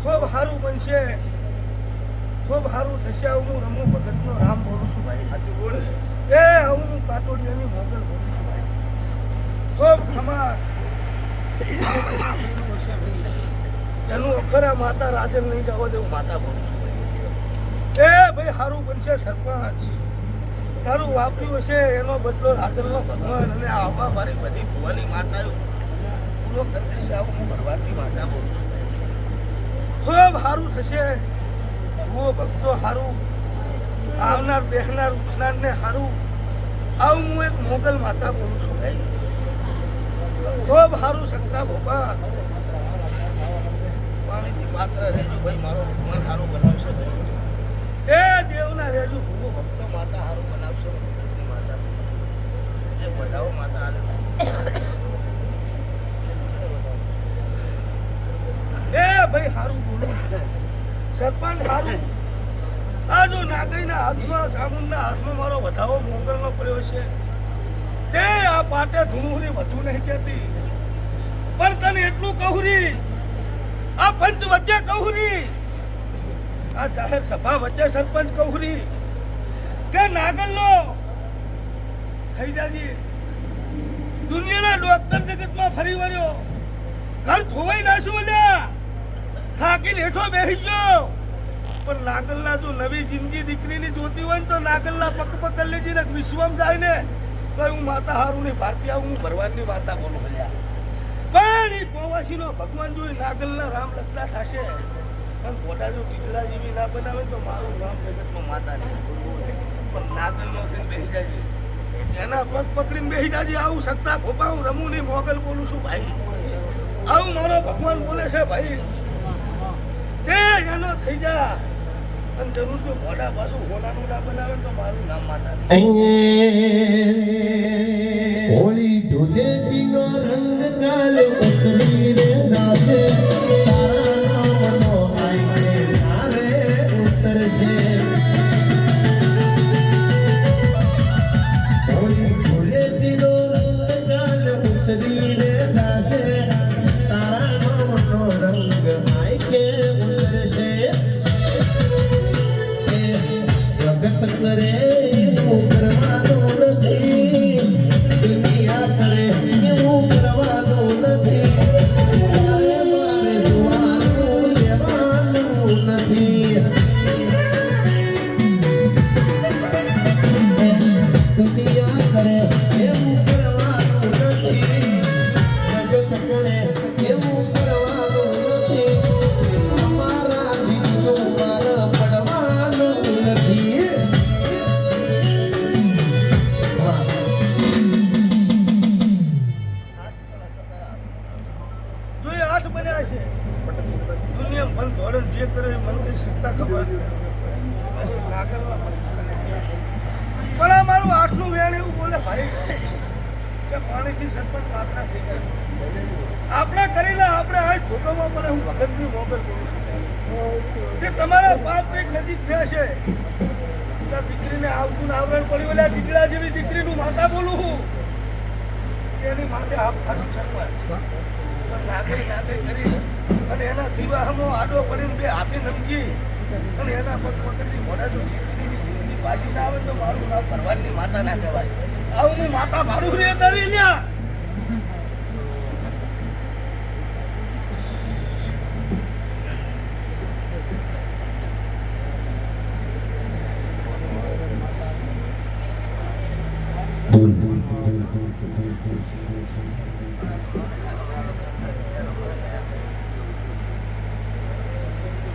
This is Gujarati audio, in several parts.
ખૂબ સારું બનશે, ખૂબ સારું થશે. હું રમુ ભગતનો રામ બોલું છું ભાઈ. એ હું કાટોડિયાની મોગલ બોલું છું ભાઈ. ખૂબ ખમા એનું અખરા માતા રાજન નહીં જવા દેવું માતા બોલું છું ભાઈ. એ ભાઈ સારું બનશે સરપંચ. તારું વાપર્યું હશે એનો બદલો રાજનનો ભગવાન અને આવા મારી બધી ભુવાની માતાઓ પૂરો કરી દેશે. આવું હું ભગવાનની માતા બોલું છું. ખૂબ સારું થશે. હું ભક્તો સારું આવનાર બેસનાર ઉઠનારને સારું. આવું હું એક મોગલ માતા બોલું છું ભાઈ. ખૂબ સારું શકતા ભોપા પાણીથી પાત્ર રહેજો ભાઈ. મારો ભગવાન સારું બનાવશે ભાઈ. એ દેવના રહેજો ભૂવો ભક્તો માતા સારું બનાવશે. ભગતની માતા બોલું છું ભાઈ. એ બધાઓ માતા હાલે એ ભાઈ સારું બોલું સરપંચ સારું. આ જો નાગઈના હાથમાં સામુંડના હાથમાં મારો વધાવો મોગલનો પડ્યો છે તે આ પાટે ધૂણુની વધુ નહીં કહેતી. પણ તને એટલું કહું રી, આ પંચ વચ્ચે કહું રી, આ જાહેર સભા વચ્ચે સરપંચ કહું રી કે નાગલનો થઈ જાજી દુનિયાના ડોક્ટર જગતમાં ફરી વર્યો. ઘર ધોવાઈ નાશું લ્યા, થાકીને હેઠો બેસી ગયો. પણ નાગલના જો નવી જિંદગી દીકરીની જોતી હોય ને તો નાગલના પક પકડ લેજીને વિશ્વમ જાય ને તો હું માતા હારું ની ભારતીય હું ભરવાનની માતા બોલું ભલ્યા. આદિવાસીનો ભગવાન જો નાગલના રામ લખતા થશે અને મોટા જો ટીકડા જેવી ના બનાવે તો મારું નામ જગતમાં માતા નહીં પણ નાગલનો છે બેસી જાય એના પગ પકડીને બેસી જાય આવું સત્તા ભોપા હું રમું નહીં મોગલ બોલું છું ભાઈ આવું મારો ભગવાન બોલે છે ભાઈ તે એનો થઈ જા અને જરૂર તો મોઢા પાછું હોનાનું ના બનાવે તો મારું નામ માતા હોળી ધૂળેટીનો રંગ કાલ ઉતરી રે દાસે તારા નામનો આઈને તારે ઉતરશે હોળી ધૂળેટીનો રંગ કાલ ઉતરી રે દાસે તારા નામનો રંગ આઈને ઉતરશે જગત કરે કરવાનું નથી દુનિયા કરે એવું કરવાનું નથી મારે જોવાનું લેવાનું નથી દુનિયા કરે એવું કરવાનું નથી જગત કરે એવું કરવાનું નથી અમારાથી બીજું મારે પડવાનું નથી જો એ હાથ બન્યા છે દુનિયા મન ધોરણ જે કરે એ મનની સત્તા ખબર નાગલમાં પણ આ મારું આઠનું વેણ એવું બોલે ભાઈ કે પાણીથી સરપંચ પાત્રા થઈ ગયા આપણા કરેલા આપણે આજ ભોગવવા પડે હું ભગતની મોગલ બોલું છું કે તમારા પાપ કંઈક નજીક થયા છે દીકરીને આવતું આવરણ પડ્યું એટલે દીકરા જેવી દીકરીનું માતા બોલું હું એની માથે આપ ખાધું સરપંચ નાગરી કરી અને એના વિવાહમાં આડો પડીને બે હાથે નમજી અને એના પગ પકડી મોઢા જો દીકરીની જિંદગી પાછી ના આવે તો મારું નામ ભગવાનની માતા ના કહેવાય આવું હું માતા મારું રે કરી લ્યા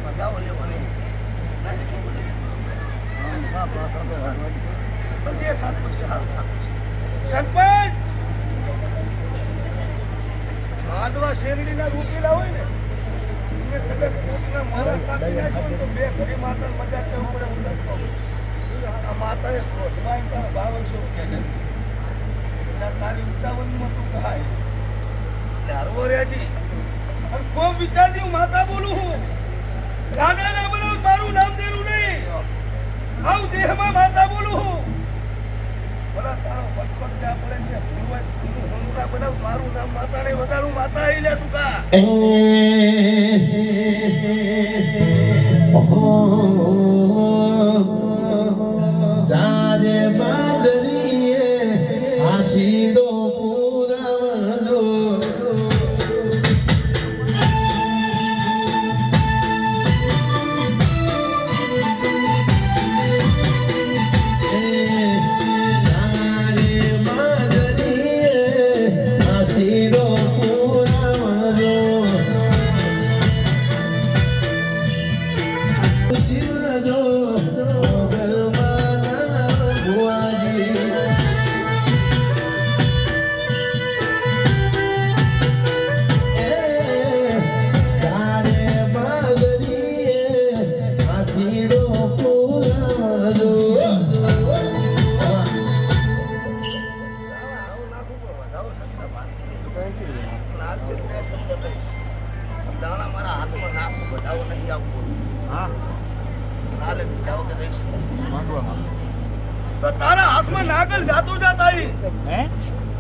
બતાવો લે મને પણ જે થતું છે સારું થતું છે સરપંચ માંડવા શેરડીના રૂપેલા હોય ને એ કદાચ કોકના મારા કાપી નાખ્યો ને તો બે ઘડી માતા મજા કેવું પડે હું લખતો આ માતાએ ક્રોધમાં તારા 5200 રૂપિયા એટલે તારી ઉતાવળમાં તું કહાય એટલે હરવો રહેજી અને ખૂબ વિચારજી હું માતા બોલું હું રાજા ના બોલું મારું નામ દેરું નહીં આવું દેહમાં માતા બોલું હું બોલા તારો વખત ત્યાં પડે છે ભૂલવાય તું હંગુરા બનાવ મારું નામ માતા નહીં વધારું માતા આવી લે તું કા સારે બાદરીએ આસીડો પુરાવજો તારા હાથમાં નાગલ જાતો જાત આવી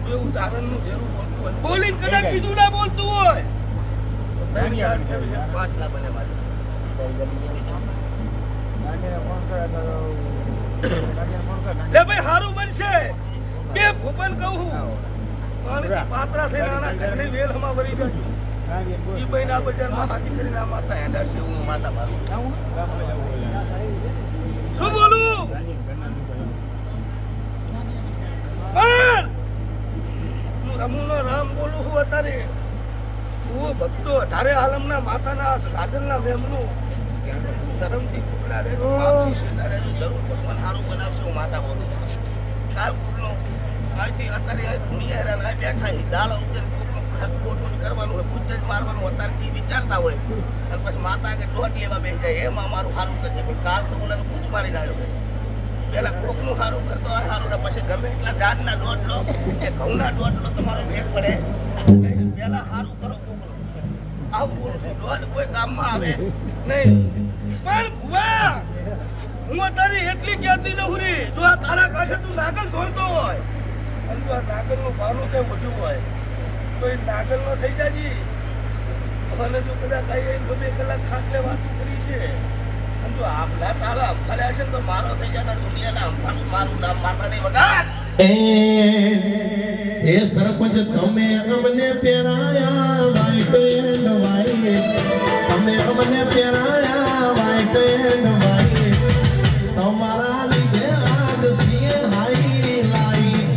એવું ચારણનું જેવું બોલતું હોય બોલીને કદાચ બીજું ના બોલતું હોય 3 4 5 ના બને મારી લે ભાઈ હારું બનશે બે ભૂપન કહું પાત્રા થઈને આના ઘરની વેલ હમા વરી જજો ઈ બહેના બજારમાં હાથી કરીને આ માતા હેડા છે હું માતા મારું શું બોલું પણ હું રમુનો રામ બોલું છું અત્યારે હું ભક્તો અઢારે આલમના માતાના સાધનના મેમનું ધર્મથી ટુકડા રહેજો, પાપથી છેલ્લા રહેજો, જરૂર ભગવાન સારું બનાવશે. હું માતા બોલું કાલ કોકનો અહીંથી અત્યારે દુનિયા બેઠા દાળ ઉગેન કોકનો ખોટું જ કરવાનું હોય, પૂછ જ મારવાનું અત્યારથી વિચારતા હોય અને પછી માતા કે દોઢ લેવા બેસી જાય એમાં મારું સારું કરજે. પણ કાલ તો ઓલાનું પૂછ મારી નાખ્યો ભાઈ. પેલા કોકનું સારું કરતો હોય સારું ને પછી ગમે એટલા દાળના દોઢ લો કે ઘઉંના દોઢ લો તમારો ભેગ પડે. પેલા સારું કરો કોકનું. આવું બોલું છું, દોઢ કોઈ કામમાં આવે નહીં. પણ ભુવા હું તારી એટલી કહેતી જઉં રી, જો આ તારા કાંઠે તું નાગલ ધોતો હોય અને જો આ નાગલનું ભાવનું કંઈ વધ્યું હોય તો એ નાગલ નો થઈ જાજી. અને જો કદાચ કઈ 2 કલાક ખાટલે વાત કરી છે અને જો આપલા તારા અમફાલ્યા છે ને તો મારો થઈ જતા દુનિયાના અમફાનું મારું નામ માતા નહીં વગાડ. એ સરપંચ તમે અમને પહેરાયા વ્હાઈટ એન્ડ વ્હાઈટ, તમે અમને પહેરાયા વ્હાઈટ એન્ડ વ્હાઈટ, તમારા લીધે આજ છીએ હાઈ લાઈટ.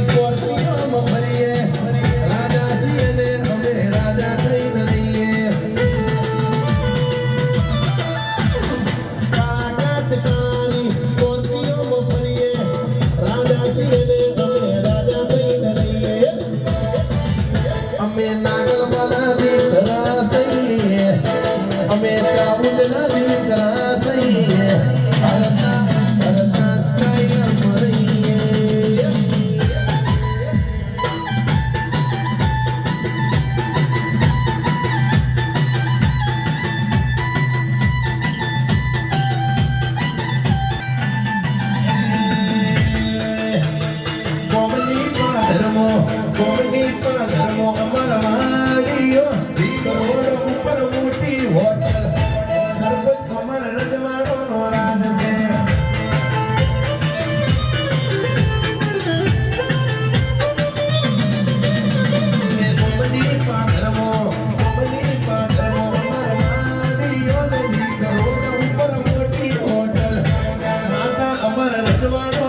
સ્કોર્પિયોમાં ફરીએ, રાજા છીએ ને અમે રાજા થઈને રહીએ. સ્કોર્પિયોમાં ફરીએ, રાજા છીએ ને અમે રાજા થઈને રહીએ. અમે નાગલવાના દીકરા સહીએ, અમે ચાઉંડના દીકરા સહીએ, ભારતના સ્ટાઈલમાં રહીએ. કોમની પાદરમો અમારા વાડીઓ, કરોડ ઉપર મોટી હોટલ, સરપંચ અમારા રજવાડોનો રાજ છે. કોમની પાદરમો અમારા વાડીઓ, કરોડ ઉપર મોટી હોટલ, માતા અમારા રજવાડો